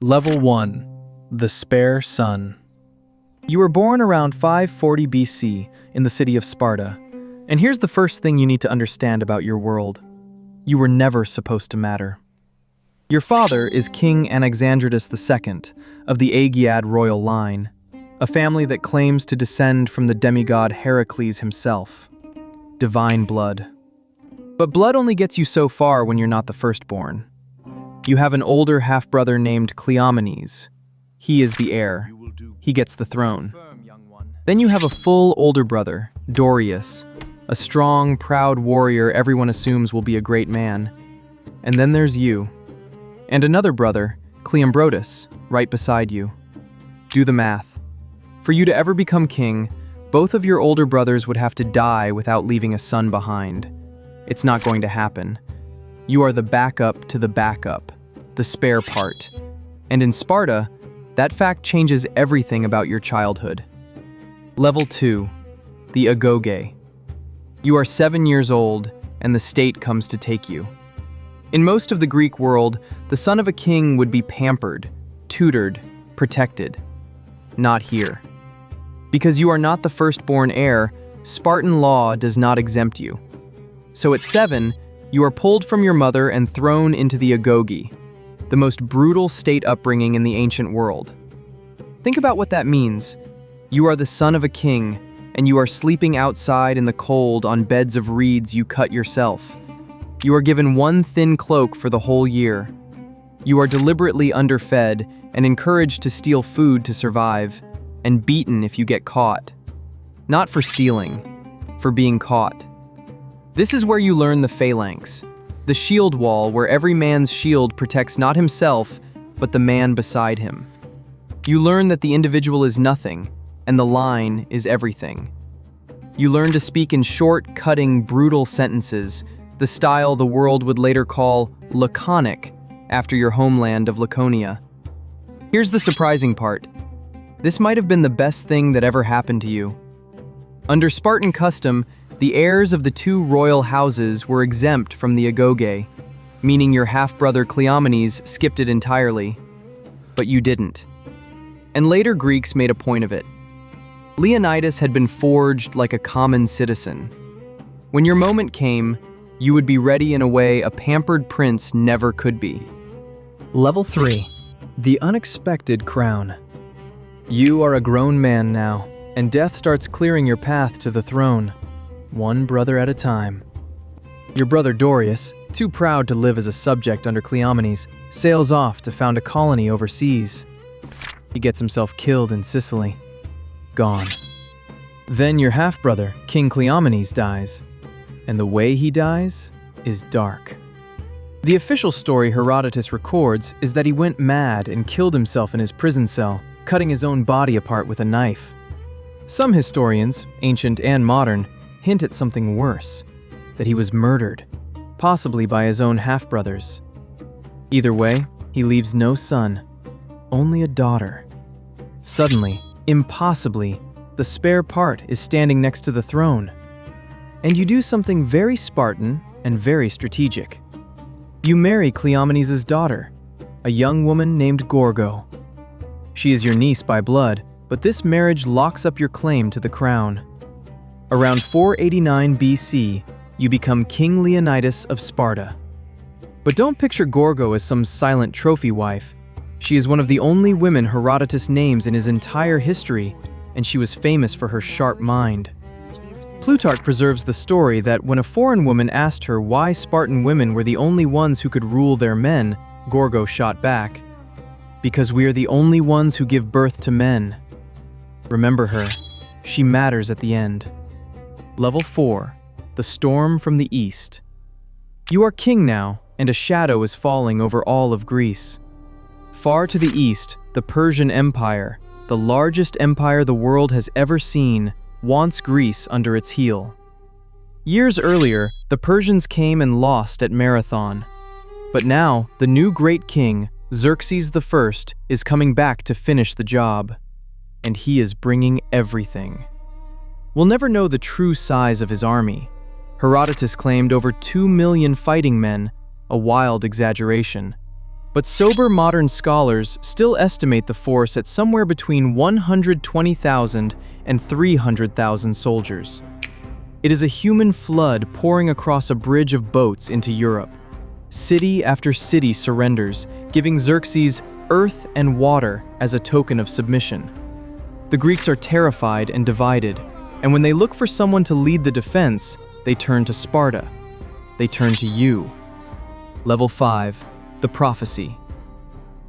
Level 1. The Spare Son. You were born around 540 BC in the city of Sparta, and here's the first thing you need to understand about your world. You were never supposed to matter. Your father is King Anaxandridas II of the Aegead royal line, a family that claims to descend from the demigod Heracles himself. Divine blood. But blood only gets you so far when you're not the firstborn. You have an older half-brother named Cleomenes. He is the heir. He gets the throne. Then you have a full older brother, Dorius, a strong, proud warrior everyone assumes will be a great man. And then there's you. And another brother, Cleombrotus, right beside you. Do the math. For you to ever become king, both of your older brothers would have to die without leaving a son behind. It's not going to happen. You are the backup to the backup, the spare part. And in Sparta, that fact changes everything about your childhood. Level 2. The agoge. You are 7 years old, and the state comes to take you. In most of the Greek world, the son of a king would be pampered, tutored, protected. Not here. Because you are not the firstborn heir, Spartan law does not exempt you. So at 7, you are pulled from your mother and thrown into the agoge, the most brutal state upbringing in the ancient world. Think about what that means. You are the son of a king, and you are sleeping outside in the cold on beds of reeds you cut yourself. You are given one thin cloak for the whole year. You are deliberately underfed and encouraged to steal food to survive, and beaten if you get caught. Not for stealing, for being caught. This is where you learn the phalanx, the shield wall where every man's shield protects not himself, but the man beside him. You learn that the individual is nothing, and the line is everything. You learn to speak in short, cutting, brutal sentences, the style the world would later call laconic, after your homeland of Laconia. Here's the surprising part. This might have been the best thing that ever happened to you. Under Spartan custom, the heirs of the two royal houses were exempt from the agoge, meaning your half-brother Cleomenes skipped it entirely. But you didn't. And later Greeks made a point of it. Leonidas had been forged like a common citizen. When your moment came, you would be ready in a way a pampered prince never could be. Level 3. The unexpected crown. You are a grown man now, and death starts clearing your path to the throne. One brother at a time. Your brother Dorius, too proud to live as a subject under Cleomenes, sails off to found a colony overseas. He gets himself killed in Sicily. Gone. Then your half-brother, King Cleomenes, dies. And the way he dies is dark. The official story Herodotus records is that he went mad and killed himself in his prison cell, cutting his own body apart with a knife. Some historians, ancient and modern, hint at something worse, that he was murdered, possibly by his own half-brothers. Either way, he leaves no son, only a daughter. Suddenly, impossibly, the spare part is standing next to the throne. And you do something very Spartan and very strategic. You marry Cleomenes' daughter, a young woman named Gorgo. She is your niece by blood, but this marriage locks up your claim to the crown. Around 489 BC, you become King Leonidas of Sparta. But don't picture Gorgo as some silent trophy wife. She is one of the only women Herodotus names in his entire history, and she was famous for her sharp mind. Plutarch preserves the story that when a foreign woman asked her why Spartan women were the only ones who could rule their men, Gorgo shot back, "Because we are the only ones who give birth to men." Remember her. She matters at the end. Level 4. The Storm from the East. You are king now, and a shadow is falling over all of Greece. Far to the east, the Persian Empire, the largest empire the world has ever seen, wants Greece under its heel. Years earlier, the Persians came and lost at Marathon. But now, the new great king, Xerxes I, is coming back to finish the job. And he is bringing everything. We'll never know the true size of his army. Herodotus claimed over 2 million fighting men, a wild exaggeration. But sober modern scholars still estimate the force at somewhere between 120,000 and 300,000 soldiers. It is a human flood pouring across a bridge of boats into Europe. City after city surrenders, giving Xerxes earth and water as a token of submission. The Greeks are terrified and divided, and when they look for someone to lead the defense, they turn to Sparta. They turn to you. Level 5. The prophecy.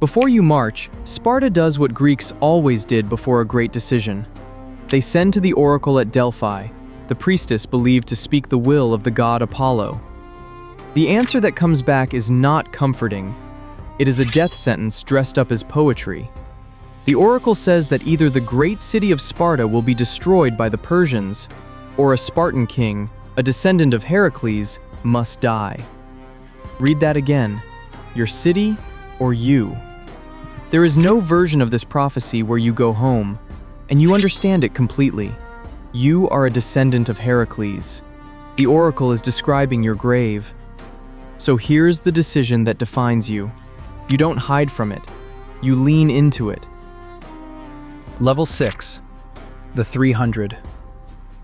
Before you march, Sparta does what Greeks always did before a great decision. They send to the oracle at Delphi, the priestess believed to speak the will of the god Apollo. The answer that comes back is not comforting. It is a death sentence dressed up as poetry. The oracle says that either the great city of Sparta will be destroyed by the Persians, or a Spartan king, a descendant of Heracles, must die. Read that again. Your city or you. There is no version of this prophecy where you go home, and you understand it completely. You are a descendant of Heracles. The oracle is describing your grave. So here's the decision that defines you. You don't hide from it. You lean into it. Level 6. The 300.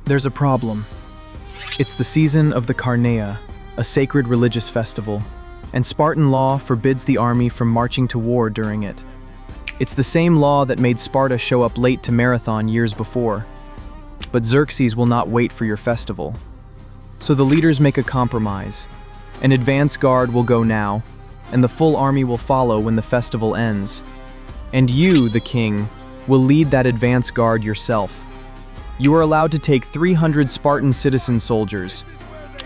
There's a problem. It's the season of the Carneia, a sacred religious festival, and Spartan law forbids the army from marching to war during it. It's the same law that made Sparta show up late to Marathon years before. But Xerxes will not wait for your festival. So the leaders make a compromise. An advance guard will go now, and the full army will follow when the festival ends. And you, the king, will lead that advance guard yourself. You are allowed to take 300 Spartan citizen soldiers,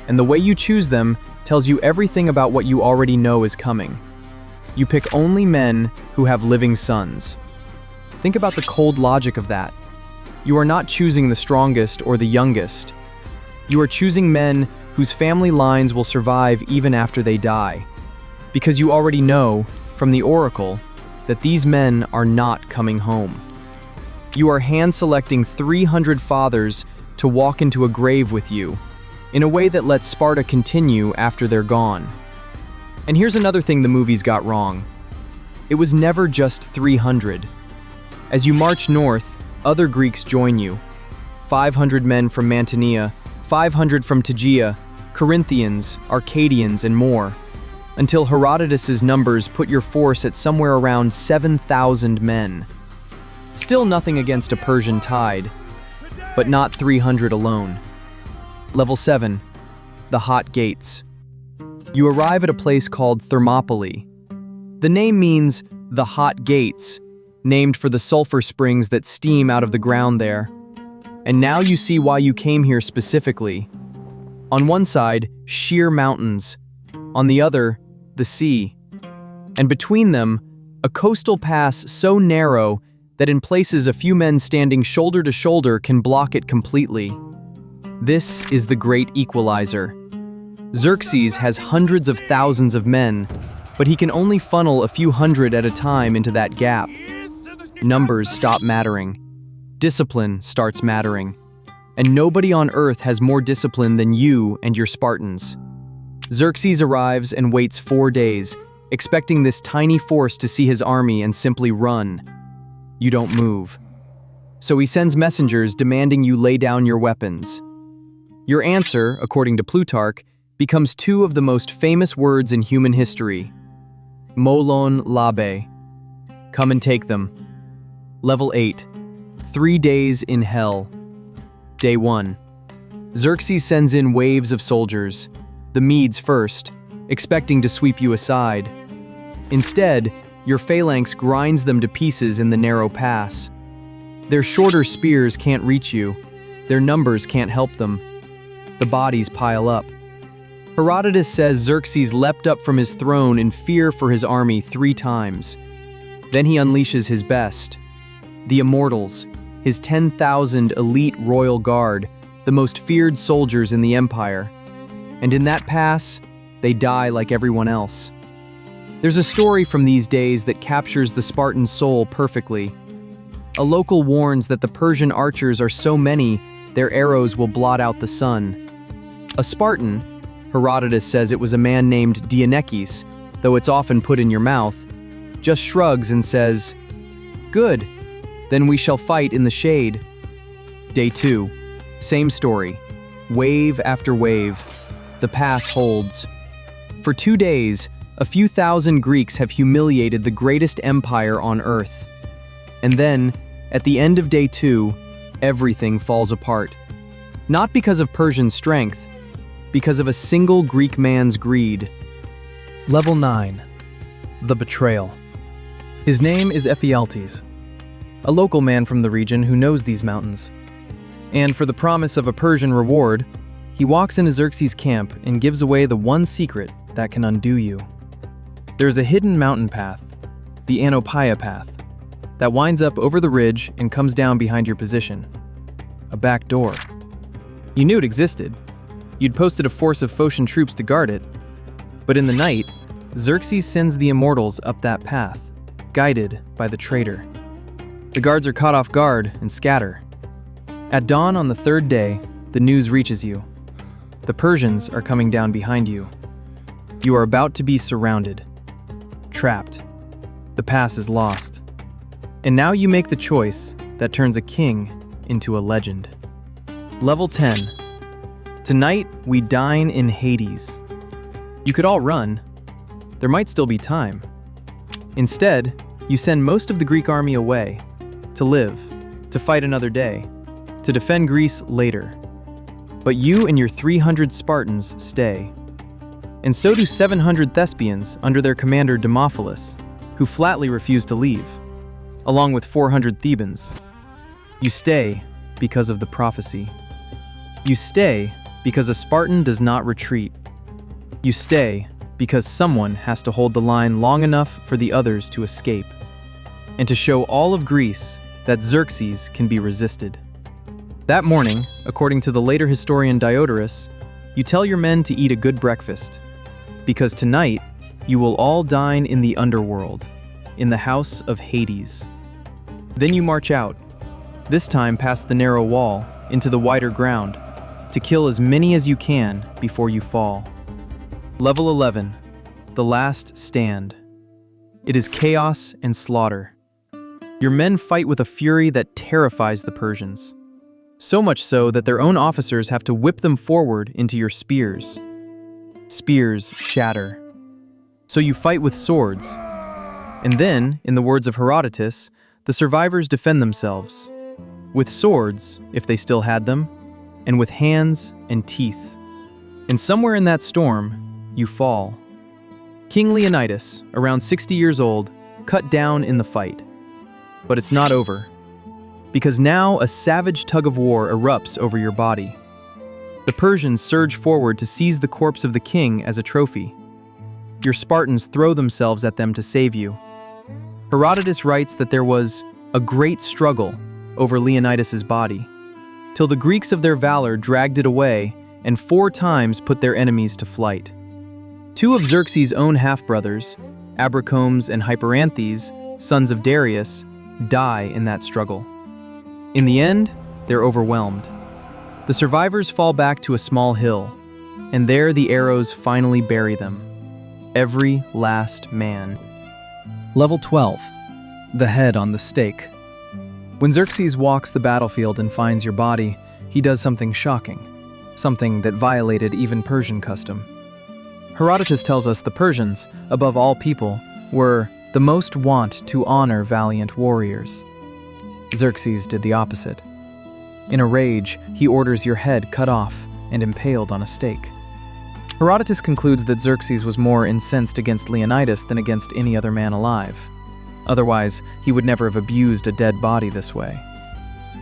and the way you choose them tells you everything about what you already know is coming. You pick only men who have living sons. Think about the cold logic of that. You are not choosing the strongest or the youngest. You are choosing men whose family lines will survive even after they die, because you already know, from the oracle, that these men are not coming home. You are hand-selecting 300 fathers to walk into a grave with you, in a way that lets Sparta continue after they're gone. And here's another thing the movies got wrong. It was never just 300. As you march north, other Greeks join you. 500 men from Mantinea, 500 from Tegea, Corinthians, Arcadians, and more, until Herodotus's numbers put your force at somewhere around 7,000 men. Still nothing against a Persian tide, but not 300 alone. Level 7. The Hot Gates. You arrive at a place called Thermopylae. The name means the Hot Gates, named for the sulfur springs that steam out of the ground there. And now you see why you came here specifically. On one side, sheer mountains. On the other, the sea. And between them, a coastal pass so narrow that in places a few men standing shoulder to shoulder can block it completely. This is the great equalizer. Xerxes has hundreds of thousands of men, but he can only funnel a few hundred at a time into that gap. Numbers stop mattering. Discipline starts mattering. And nobody on earth has more discipline than you and your Spartans. Xerxes arrives and waits 4 days, expecting this tiny force to see his army and simply run. You don't move. So he sends messengers demanding you lay down your weapons. Your answer, according to Plutarch, becomes two of the most famous words in human history. Molon, Labe. Come and take them. Level 8. 3 days in hell. Day 1. Xerxes sends in waves of soldiers, the Medes first, expecting to sweep you aside. Instead, your phalanx grinds them to pieces in the narrow pass. Their shorter spears can't reach you. Their numbers can't help them. The bodies pile up. Herodotus says Xerxes leapt up from his throne in fear for his army 3 times. Then he unleashes his best. The immortals, his 10,000 elite royal guard, the most feared soldiers in the empire. And in that pass, they die like everyone else. There's a story from these days that captures the Spartan soul perfectly. A local warns that the Persian archers are so many, their arrows will blot out the sun. A Spartan, Herodotus says it was a man named Leonidas, though it's often put in your mouth, just shrugs and says, "Good, then we shall fight in the shade." Day 2. Same story. Wave after wave. The pass holds. For 2 days, a few thousand Greeks have humiliated the greatest empire on earth. And then, at the end of day 2, everything falls apart. Not because of Persian strength, because of a single Greek man's greed. Level 9. The Betrayal. His name is Ephialtes, a local man from the region who knows these mountains. And for the promise of a Persian reward, he walks into Xerxes' camp and gives away the one secret that can undo you. There is a hidden mountain path, the anopaia path, that winds up over the ridge and comes down behind your position. A back door. You knew it existed. You'd posted a force of Phocian troops to guard it. But in the night, Xerxes sends the immortals up that path, guided by the traitor. The guards are caught off guard and scatter. At dawn on the 3rd day, the news reaches you. The Persians are coming down behind you. You are about to be surrounded. Trapped. The pass is lost. And now you make the choice that turns a king into a legend. Level 10. Tonight, we dine in Hades. You could all run. There might still be time. Instead, you send most of the Greek army away, to live, to fight another day, to defend Greece later. But you and your 300 Spartans stay. And so do 700 Thespians under their commander Thermopylae, who flatly refuse to leave, along with 400 Thebans. You stay because of the prophecy. You stay because a Spartan does not retreat. You stay because someone has to hold the line long enough for the others to escape, and to show all of Greece that Xerxes can be resisted. That morning, according to the later historian Diodorus, you tell your men to eat a good breakfast, because tonight you will all dine in the underworld, in the house of Hades. Then you march out, this time past the narrow wall, into the wider ground, to kill as many as you can before you fall. Level 11. The Last Stand. It is chaos and slaughter. Your men fight with a fury that terrifies the Persians. So much so that their own officers have to whip them forward into your spears. Spears shatter. So you fight with swords. And then, in the words of Herodotus, the survivors defend themselves. With swords, if they still had them, and with hands and teeth. And somewhere in that storm, you fall. King Leonidas, around 60 years old, cut down in the fight. But it's not over. Because now a savage tug-of-war erupts over your body. The Persians surge forward to seize the corpse of the king as a trophy. Your Spartans throw themselves at them to save you. Herodotus writes that there was a great struggle over Leonidas's body, till the Greeks of their valor dragged it away and 4 times put their enemies to flight. 2 of Xerxes' own half-brothers, Abracomes and Hyperanthes, sons of Darius, die in that struggle. In the end, they're overwhelmed. The survivors fall back to a small hill, and there the arrows finally bury them. Every last man. Level 12. The Head on the Stake. When Xerxes walks the battlefield and finds your body, he does something shocking, something that violated even Persian custom. Herodotus tells us the Persians, above all people, were the most wont to honor valiant warriors. Xerxes did the opposite. In a rage, he orders your head cut off and impaled on a stake. Herodotus concludes that Xerxes was more incensed against Leonidas than against any other man alive. Otherwise, he would never have abused a dead body this way.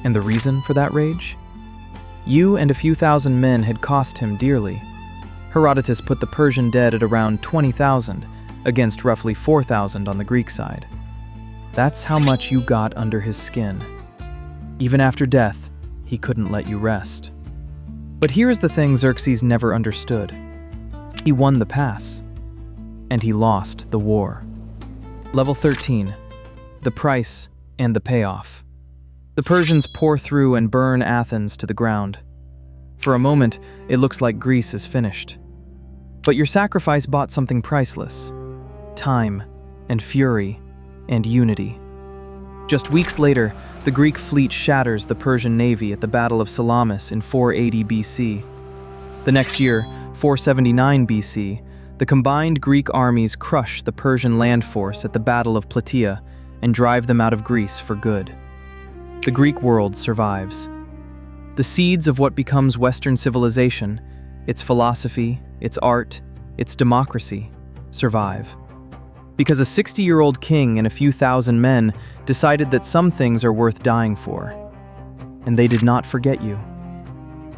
And the reason for that rage? You and a few thousand men had cost him dearly. Herodotus put the Persian dead at around 20,000, against roughly 4,000 on the Greek side. That's how much you got under his skin. Even after death, he couldn't let you rest. But here's the thing Xerxes never understood. He won the pass, and he lost the war. Level 13. The Price and the Payoff. The Persians pour through and burn Athens to the ground. For a moment, it looks like Greece is finished. But your sacrifice bought something priceless. time and fury and unity. Just weeks later, the Greek fleet shatters the Persian navy at the Battle of Salamis in 480 BC. The next year, 479 BC, the combined Greek armies crush the Persian land force at the Battle of Plataea and drive them out of Greece for good. The Greek world survives. The seeds of what becomes Western civilization, its philosophy, its art, its democracy, survive. Because a 60-year-old king and a few thousand men decided that some things are worth dying for. And they did not forget you.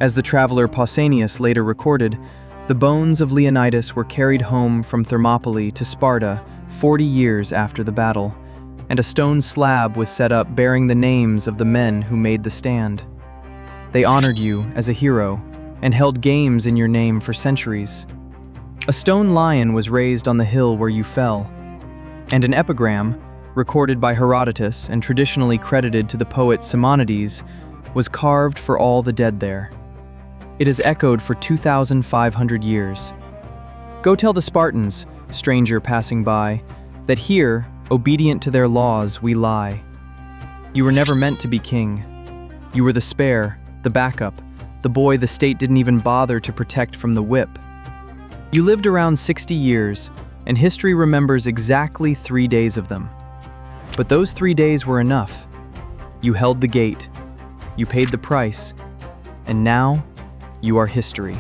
As the traveler Pausanias later recorded, the bones of Leonidas were carried home from Thermopylae to Sparta 40 years after the battle, and a stone slab was set up bearing the names of the men who made the stand. They honored you as a hero and held games in your name for centuries. A stone lion was raised on the hill where you fell, and an epigram, recorded by Herodotus and traditionally credited to the poet Simonides, was carved for all the dead there. It has echoed for 2,500 years. Go tell the Spartans, stranger passing by, that here, obedient to their laws, we lie. You were never meant to be king. You were the spare, the backup, the boy the state didn't even bother to protect from the whip. You lived around 60 years, and history remembers exactly 3 days of them. But those 3 days were enough. You held the gate, you paid the price, and now you are history.